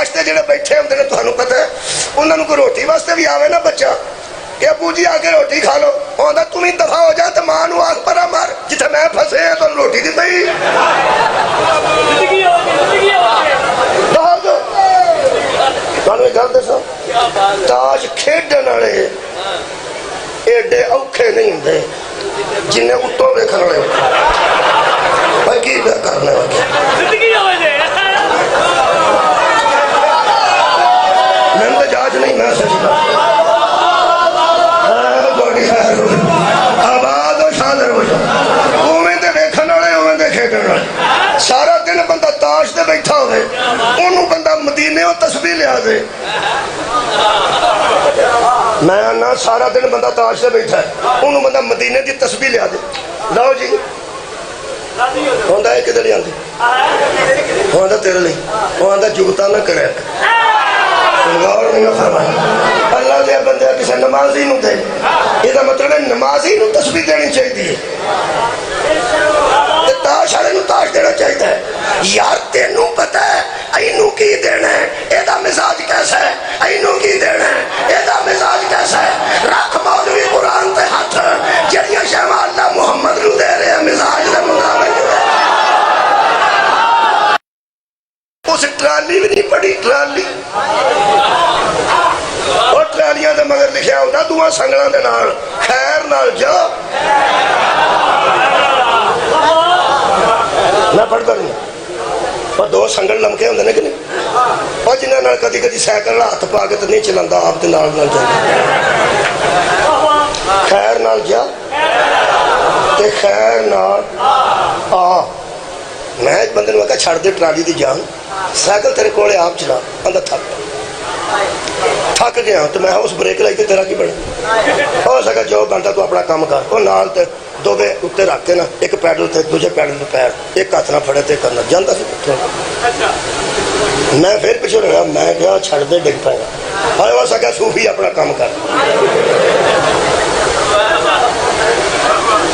ताश से जो बैठे होंगे ने तुहानू पता है उन्होंने कोई रोटी वास्ते भी आवे ना बच्चा कि अबू जी आके रोटी खा लो आंदा तुम ही दफा हो जा तो मां नू आख परा मार जिथे मैं फसे हैं तुम रोटी दी पई तुहानू एक गल दसां ताश खेडण वाले एडे औखे नहीं होंदे जिन्हें उत्तों वेखण वाले भाई की करना मैंने तो जांच नहीं मैं सच आबाद हो शादर हो उवें ते वेखण वाले उवें ते खेडण वाले सारा दिन बंदा ताश ते बैठा होवे ओनू बंदा मदीने तस्बीह लिया दे मैं आना सारा दिन बंदा ताश से बैठा है ओनू बंदा मदीने की तस्बीह लिया दे लो जी होंदा किधर आंदी होंदा तेरे लिए होंदा जुगता ना करे अल्लाह दे बंदे किसी नमाजी नूं दे इसदा मतलब है नमाजी नूं तस्बीह देनी चाहिए ताश वाले नूं ताश देना चाहिए यार तेनू पता है इनू की देना है एदा मिजाज कैसा है इनू की देना है एदा मिजाज कैसा है रख मौलवी कुरान ते हाथ जड़ियां शहवा अल्लाह मुहम्मद नूं दे रहे हैं मिजाज दे मुताबिक उस ट्राली भी नहीं पड़ी ट्राली और ट्रालियां दे मगर लिखिया होंदा दुआ संगलां दे नाल खैर नाल जा मैं पढ़ता नहीं पर दो संगल लमके होंगे ने कि नहीं और जिन्होंने कदी कदी सैकल हाथ पा के तो नहीं चलाता आप तो नाल जा खैर नाल जा ते खैर नाल आ मैं एक बंदे ने छड़ दे ट्राली की जान सैकल तेरे कोले आप चला आंदा थक गया तो मैं उस ब्रेक लाई तो तेरा की बने हो सका जो बनता तू अपना काम कर वो नाल ते दोवे उत्ते रख के ना एक पैडल ते दूजे पैडल पे पैर एक हाथ ना फड़े ते करना जानता सी मैं फिर पिछे रहा मैं क्या छड़ दे डिग पाएगा हाय हो सका सूफी अपना काम कर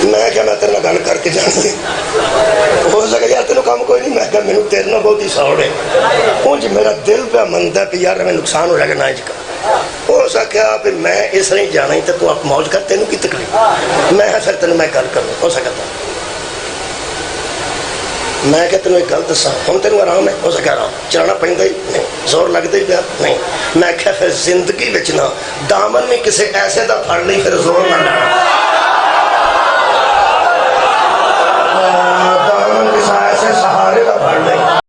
मैं क्या मैं तेरे गल करके जानी हो सका यार तेन काम कोई नहीं मैं क्या मैनू तेरे ना बहुत ही सौड़ है उंज मेरा दिल पे मनता भी यार मैं नुकसान हो जाएगा ना इसका हो सका फिर मैं इस नहीं जाना ही तो तू आप मौज कर तेन की तकलीफ मैं फिर तेन मैं गल करूँ हो सकता मैं क्या तेन एक गल दसा हम तेन आराम है हो सका आराम चलाना पैंदा ही नहीं जोर लगता ही पाया नहीं मैं क्या फिर जिंदगी विच ना दामन में किसी ऐसे का फड़ नहीं फिर जोर ना